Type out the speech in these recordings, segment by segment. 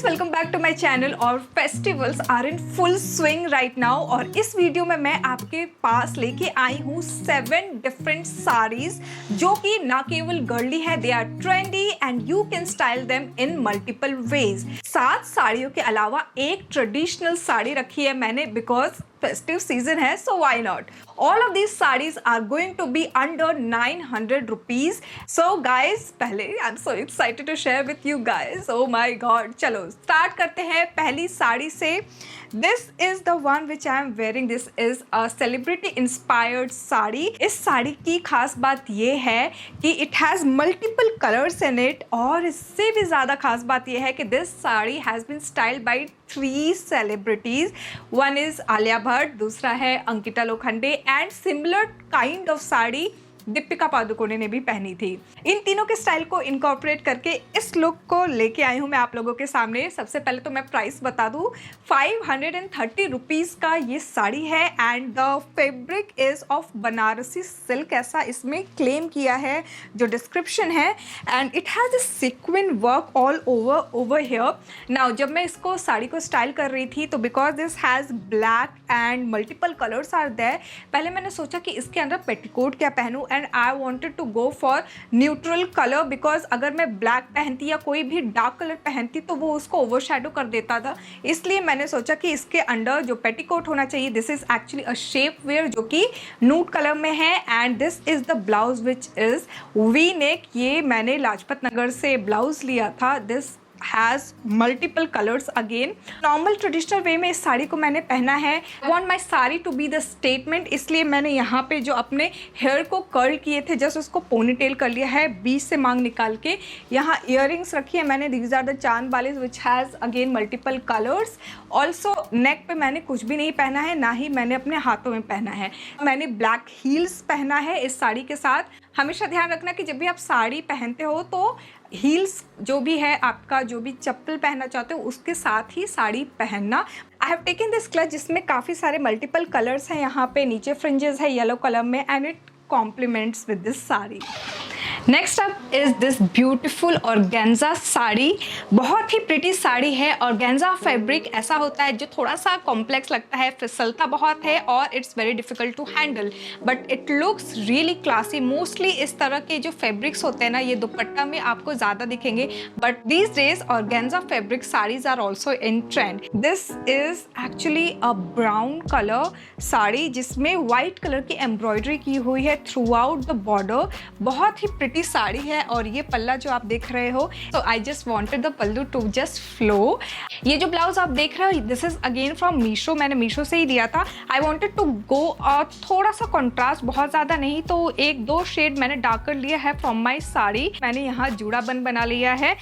Guys welcome back to my channel. और festivals are in full swing right now और इस video में मैं आपके पास लेके आई हूँ 7 डिफरेंट साड़ीज जो कि ना केवल गर्ली है, they are trendy and you can style them in multiple ways. 7 साड़ियों के अलावा एक ट्रेडिशनल साड़ी रखी है मैंने बिकॉज festive season है, so why not? All of these sarees are going to be under 900 rupees. So guys, पहले I'm so excited to share with you guys. Oh my god, चलो start करते हैं पहली साड़ी से। This is the one which I am wearing. This is a celebrity inspired sari. इस साड़ी की खास बात ये है कि it has multiple colors in it और इससे भी ज़्यादा खास बात ये है कि this sari has been styled by 3 celebrities. One is Alia Bhatt, दूसरा है Ankita Lokhande and similar kind of sari Deepika Padukone ने भी पहनी थी। इन तीनों के स्टाइल को इनकॉर्पोरेट करके इस लुक को लेके आई हूँ मैं आप लोगों के सामने। सबसे पहले तो मैं प्राइस बता दूँ, 530 रुपीज़ का ये साड़ी है and the fabric is of Banarasi silk, ऐसा इसमें क्लेम किया है जो डिस्क्रिप्शन है। And it has a sequence work all over here. Now जब मैं इसको साड़ी को स्टाइल कर रही थी तो because this has black and multiple colours are there, पहले मैंने सोचा कि इसके अंदर पेटीकोट क्या पहनूँ and I wanted to go for neutral colour because अगर मैं ब्लैक पहनती या कोई भी डार्क कलर पहनती तो वो उसको ओवरशैडो कर देता था। इसलिए मैंने सोचा कि इसके अंडर जो पेटीकोट होना चाहिए, this is actually a shapewear जो कि नूड कलर में है and this is the blouse which is V neck. ये मैंने लाजपत नगर से ब्लाउज लिया था। This has multiple colours again. Normal traditional way में इस साड़ी को मैंने पहना है। I want my sari to be the statement, इसलिए मैंने यहाँ पे जो अपने हेयर को कर्ल किए थे जस्ट उसको पोनीटेल कर लिया है, बीच से मांग निकाल के। यहाँ ईयरिंग्स रखी है मैंने, दीज आर द चांद वाले which has again multiple colours. Also neck पे मैंने कुछ भी नहीं पहना है, ना ही मैंने अपने हाथों में पहना है। मैंने ब्लैक हील्स पहना है इस साड़ी के साथ। हमेशा ध्यान रखना कि जब भी आप साड़ी पहनते हो तो हील्स जो भी है, आपका जो भी चप्पल पहनना चाहते हो उसके साथ ही साड़ी पहनना। I have taken this clutch जिसमें काफ़ी सारे मल्टीपल कलर्स हैं। यहाँ पे नीचे फ्रिंजेस है येलो कलर में and it complements with this sari. Next up is this beautiful organza sari. बहुत ही प्रिटी साड़ी है। ऑर्गेन्जा फैब्रिक ऐसा होता है जो थोड़ा सा कॉम्प्लेक्स लगता है, फिसलता बहुत है और it's very difficult to handle, but it looks really classy. Mostly इस तरह के जो फैब्रिक्स होते हैं ना, ये दुपट्टा में आपको ज़्यादा दिखेंगे, but these days organza fabric saris are also in trend. This is actually a brown colour sari जिसमें वाइट कलर की एम्ब्रॉयडरी की हुई है थ्रू आउट द बॉर्डर। बहुत ही प्रिटी साड़ी है और ये पल्ला जो आप देख रहे हो, तो I just wanted the pallu to just flow. ये जो ब्लाउज आप देख रहे हो, this is again from Meesho, मैंने मीशो से ही लिया था। आई वांटेड टू गो थोड़ा सा कंट्रास्ट, बहुत ज़्यादा नहीं, तो 1-2 शेड मैंने डार्कर लिया है फ्रॉम माई साड़ी। मैंने यहाँ जूड़ा बना लिया है।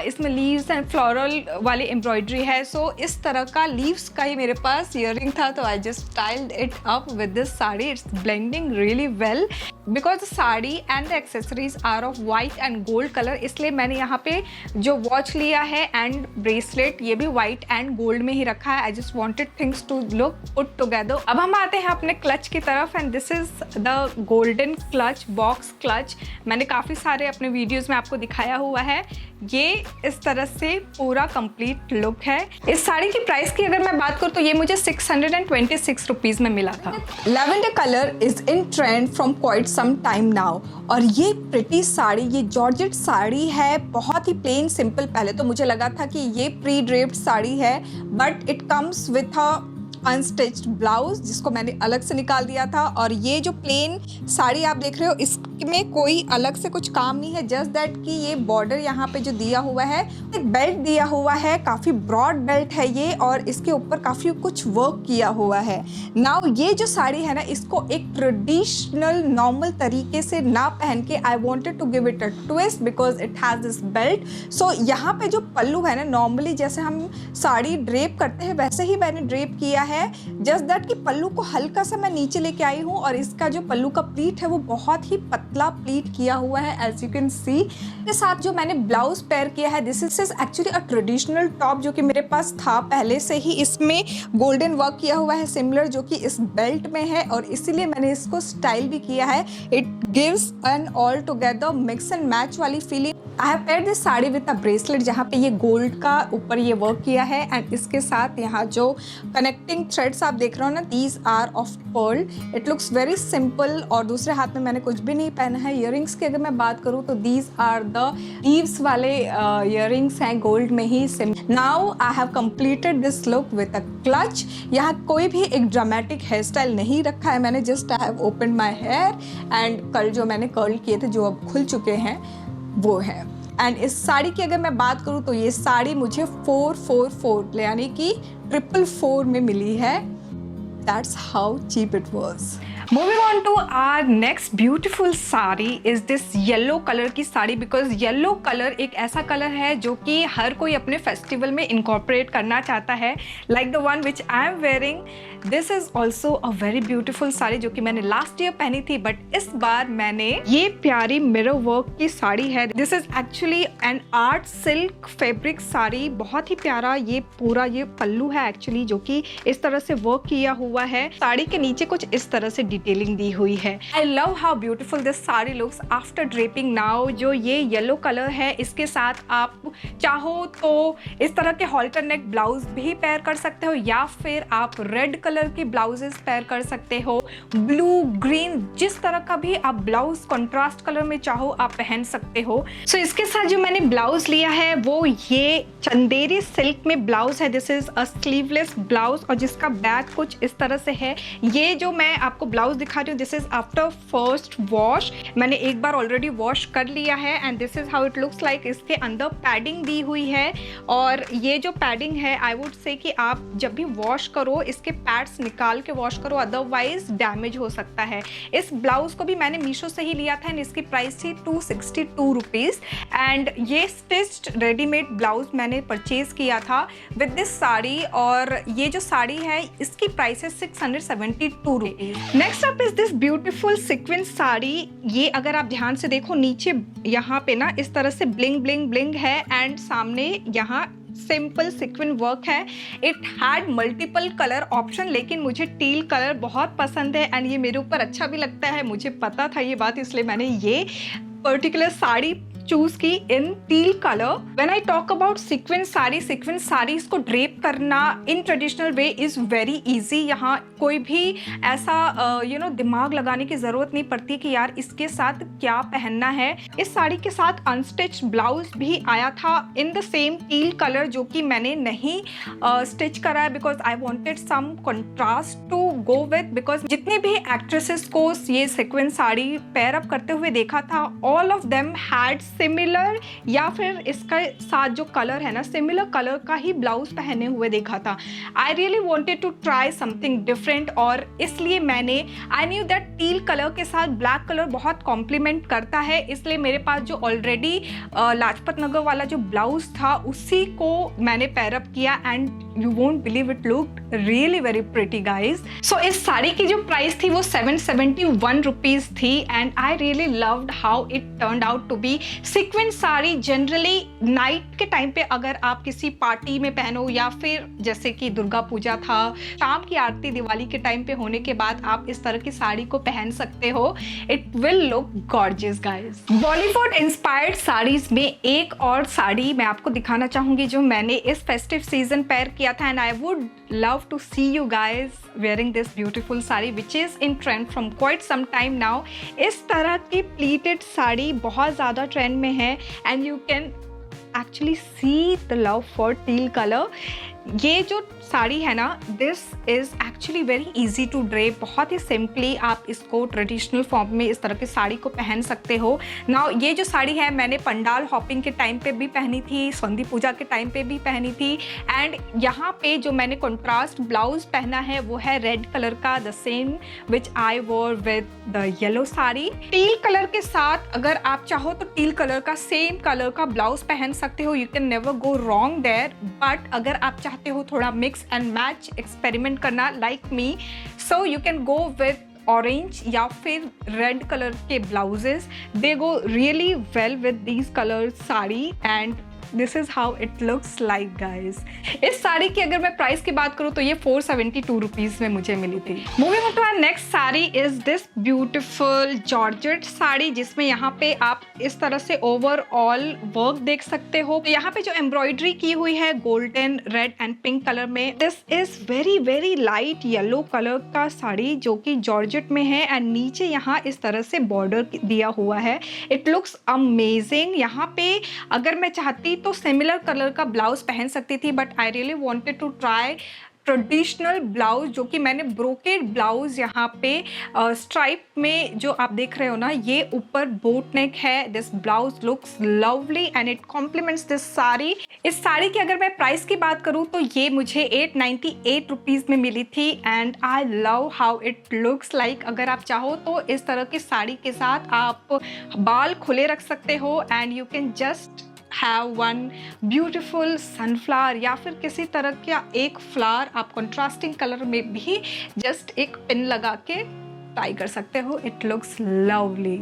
इसमें लीव्स एंड फ्लोरल वाली एम्ब्रॉयडरी है। सो इस तरह का लीव्स का ही मेरे पास ईयरिंग था, तो I just styled it up with this sari. It's blending really well because the sari and the accessories are of white and gold colour, इसलिए मैंने यहाँ पे जो वॉच लिया है एंड ब्रेसलेट ये भी वाइट एंड गोल्ड में ही रखा है। I just wanted things to look put together. अब हम आते हैं अपने क्लच की तरफ and this is the golden clutch, box clutch. मैंने काफ़ी सारे अपने वीडियोज़ में आपको दिखाया हुआ है। ये इस तरह से पूरा कंप्लीट लुक है। इस साड़ी की प्राइस की अगर मैं बात करूँ तो ये मुझे 626 रुपीज़ में मिला था। Lavender colour is in trend from quite some time now और ये प्रिटी साड़ी, ये जॉर्जेट साड़ी है, बहुत ही प्लेन सिंपल। पहले तो मुझे लगा था कि ये प्री ड्रेप्ड साड़ी है, but it comes with a unstitched blouse जिसको मैंने अलग से निकाल दिया था। और ये जो प्लेन साड़ी आप देख रहे हो इसमें कोई अलग से कुछ काम नहीं है, जस्ट दैट कि ये बॉर्डर यहाँ पे जो दिया हुआ है, एक बेल्ट दिया हुआ है, काफ़ी ब्रॉड बेल्ट है ये और इसके ऊपर काफ़ी कुछ वर्क किया हुआ है। नाउ ये जो साड़ी है ना, इसको एक ट्रेडिशनल नॉर्मल तरीके से ना पहन के I wanted to give it a twist because it has this belt. So यहाँ पे जो पल्लू है ना, नॉर्मली जैसे हम साड़ी ड्रेप करते हैं वैसे ही मैंने ड्रेप किया है, जस्ट दैट कि पल्लू को हल्का सा मैं नीचे लेके आई हूँ और इसका जो पल्लू का प्लीट है वो बहुत ही पतला प्लीट किया हुआ है एज यू कैन सी। इसके साथ जो मैंने ब्लाउज पेयर किया है, this is actually a traditional top जो कि मेरे पास था पहले से ही। इसमें गोल्डन वर्क किया हुआ है सिमिलर जो कि इस बेल्ट में है और इसीलिए मैंने इसको स्टाइल भी किया है। It gives an all together mix and match वाली feeling. I have paired this sari with a bracelet जहाँ पे ये गोल्ड का ऊपर ये वर्क किया है एंड इसके साथ यहाँ जो कनेक्टिंग थ्रेड्स आप देख रहे हो ना, these are of pearl. It looks very simple. और दूसरे हाथ में मैंने कुछ भी नहीं पहना है। ईयरिंग्स की अगर मैं बात करूँ तो दीज आर द लीव्स वाले ईयरिंग्स हैं, गोल्ड में ही। Now I have completed this look with a clutch. यहाँ कोई भी एक ड्रामेटिक हेयर स्टाइल नहीं रखा है मैंने, just I have open my hair and कल जो मैंने कर्ल किए थे जो अब खुल चुके हैं वो है। एंड इस साड़ी की अगर मैं बात करूँ तो ये साड़ी मुझे 444 यानी कि 444 में मिली है। That's how cheap it was. Moving on to our next beautiful sari is this yellow colour की साड़ी, बिकॉज येलो कलर एक ऐसा कलर है जो कि हर कोई अपने फेस्टिवल में इनकॉर्पोरेट करना चाहता है, like the one which I am wearing. This is also a very beautiful sari जो कि मैंने लास्ट ईयर पहनी थी, बट इस बार मैंने ये प्यारी मिरर वर्क की साड़ी है। This is actually an art silk fabric sari, बहुत ही प्यारा। ये पूरा ये पल्लू है एक्चुअली जो कि इस तरह से वर्क किया हुआ है। साड़ी के नीचे कुछ इस तरह से डिटेलिंग दी हुई है। I love how beautiful this sari looks after draping now. जो ये येलो कलर है इसके साथ आप चाहो तो इस तरह के हॉल्टर नेक ब्लाउज भी पेयर कर सकते हो, या फिर आप रेड कलर की ब्लाउजेस पेयर कर सकते हो। ब्लू, ग्रीन, जिस तरह का भी आप ब्लाउज कंट्रास्ट कलर में चाहो आप पहन सकते हो। सो इसके साथ जो मैंने ब्लाउज लिया है वो ये चंदेरी सिल्क में ब्लाउज है। This is a sleeveless blouse और जिसका बैक कुछ इस तरह से है। ये जो मैं आपको ब्लाउज दिखा रही हूँ this is after first wash. मैंने एक बार ऑलरेडी वॉश कर लिया है and this is how it looks like. इसके अंदर पैडिंग दी हुई है और ये जो पैडिंग है आई वुड से कि आप जब भी वॉश करो इसके पैड्स निकाल के वॉश करो, अदरवाइज डैमेज हो सकता है। इस ब्लाउज को भी मैंने मीशो से ही लिया था एंड इसकी प्राइस थी 262 रुपीज़। एंड ये स्टिच्ड रेडीमेड ब्लाउज मैंने परचेज किया था विद दिस साड़ी, और ये जो साड़ी है इसकी प्राइस है 672 rupees. Next up is this beautiful sequence sari. ये अगर आप ध्यान से देखो नीचे यहाँ पे ना इस तरह से ब्लिंग ब्लिंग ब्लिंग है एंड सामने यहाँ सिंपल सीक्वेंस वर्क है। It had multiple colour option, लेकिन मुझे टील कलर बहुत पसंद है एंड ये मेरे ऊपर अच्छा भी लगता है। मुझे पता था ये बात, इसलिए मैंने ये पर्टिकुलर साड़ी चूज की in teal colour. When I talk about sequence sari इसको ड्रेप करना in traditional way is very easy. यहाँ कोई भी ऐसा दिमाग लगाने की जरूरत नहीं पड़ती कि यार इसके साथ क्या पहनना है। इस साड़ी के साथ अनस्टिच ब्लाउज भी आया था in the same teal colour जो कि मैंने नहीं स्टिच करा है because I wanted some contrast to go with. Because जितने भी एक्ट्रेसेस को ये सीक्वेंस साड़ी पेयर अप करते हुए देखा था all of them had similar, या फिर इसका साथ जो कलर है ना सिमिलर कलर का ही ब्लाउज पहने हुए देखा था। I really wanted to try something different और इसलिए मैंने I knew that teal colour के साथ ब्लैक कलर बहुत कॉम्प्लीमेंट करता है, इसलिए मेरे पास जो ऑलरेडी लाजपत नगर वाला जो ब्लाउज था उसी को मैंने पेयर अप किया and you won't believe it looked really very pretty guys. So इस साड़ी की जो प्राइस थी वो 771 रुपीज थी and I really loved how it turned out to be. Sequence sari generally night के टाइम पे अगर आप किसी पार्टी में पहनो या फिर जैसे कि दुर्गा पूजा था, शाम की आरती दिवाली के टाइम पे होने के बाद आप इस तरह की साड़ी को पहन सकते हो। It will look gorgeous guys. Bollywood inspired saris में एक और साड़ी मैं आपको दिखाना चाहूंगी जो मैंने इस फेस्टिव सीजन पेयर किया था and I would love to see you guys wearing this beautiful saree which is in trend from quite some time now। इस तरह की pleated साड़ी बहुत ज़्यादा ट्रेंड में है and you can actually see the love for teal color। ये जो साड़ी है ना this is actually very easy to drape. बहुत ही सिंपली आप इसको ट्रेडिशनल फॉर्म में इस तरह की साड़ी को पहन सकते हो। नाउ ये जो साड़ी है मैंने पंडाल हॉपिंग के टाइम पे भी पहनी थी, संधि पूजा के टाइम पे भी पहनी थी एंड यहाँ पे जो मैंने कंट्रास्ट ब्लाउज पहना है वो है रेड कलर का, the same which I wore with the yellow sari. Teal colour के साथ अगर आप चाहो तो टील कलर का सेम कलर का ब्लाउज पहन सकते हो, you can never go wrong there. But अगर आप चाहते हो थोड़ा मिक्स एंड मैच एक्सपेरिमेंट करना like me, so you can go with orange या फिर रेड कलर के blouses. They go really well with these colour sari and this is how it looks like guys. इस साड़ी की अगर मैं प्राइस की बात करूँ तो ये 472 रुपीज़ में मुझे मिली थी। Moving on to our next sari is this beautiful georgette sari, जिसमें यहाँ पे आप इस तरह से ओवरऑल वर्क देख सकते हो। तो यहाँ पे जो एम्ब्रॉयडरी की हुई है golden, red and pink colour में। This is very very light yellow colour का साड़ी जो कि जॉर्जेट में है एंड नीचे यहाँ इस तरह से बॉर्डर दिया हुआ है। It looks amazing. यहाँ पे अगर मैं चाहती तो सिमिलर कलर का ब्लाउज पहन सकती थी, but I really wanted to try traditional blouse, जो कि मैंने ब्रोकेड ब्लाउज यहाँ पे स्ट्राइप में जो आप देख रहे हो ना, ये ऊपर बोट नेक है। This blouse looks lovely and it compliments this sari. इस साड़ी की अगर मैं प्राइस की बात करूँ तो ये मुझे 898 रुपीज़ में मिली थी and I love how it looks like. अगर आप चाहो तो इस तरह की साड़ी के साथ आप बाल खुले रख सकते हो and you can just have one beautiful sunflower या फिर किसी तरह का एक फ्लावर आप कंट्रास्टिंग कलर में भी जस्ट एक पिन लगा के ट्राई कर सकते हो। It looks lovely.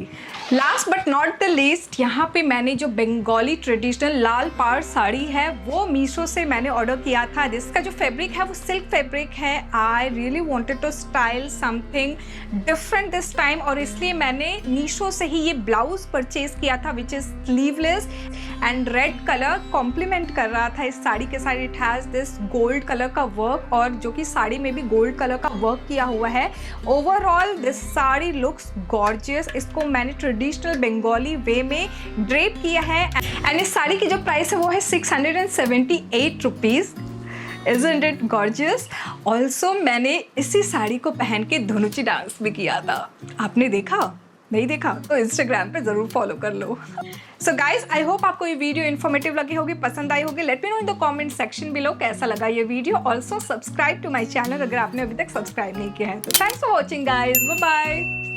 Last but not the least, यहाँ पे मैंने जो बंगाली ट्रेडिशनल लाल पाड़ साड़ी है वो मीशो से मैंने ऑर्डर किया था। जिसका जो फैब्रिक है वो सिल्क फैब्रिक है। I really wanted to style something different this time, और इसलिए मैंने मीशो से ही ये ब्लाउज परचेज किया था which is sleeveless and red colour complement कर रहा था इस साड़ी के साथ। It has this gold colour का वर्क, और जो कि साड़ी में भी गोल्ड कलर का वर्क किया हुआ है। Overall this sari looks gorgeous. इसको मैंने ट्रेडिशनल बंगाली वे में ड्रेप किया है एंड इस साड़ी की जो प्राइस है वो है 678 rupees. Isn't it gorgeous? Also मैंने इसी साड़ी को पहन के धनुची डांस भी किया था। आपने देखा? नहीं देखा तो इंस्टाग्राम पे जरूर फॉलो कर लो। सो गाइज, आई होप आपको ये वीडियो इन्फॉर्मेटिव लगी होगी, पसंद आई होगी। Let me know in the comment section below कैसा लगा ये video. Also subscribe to my channel अगर आपने अभी तक सब्सक्राइब नहीं किया है तो। Thanks for watching guys, bye bye.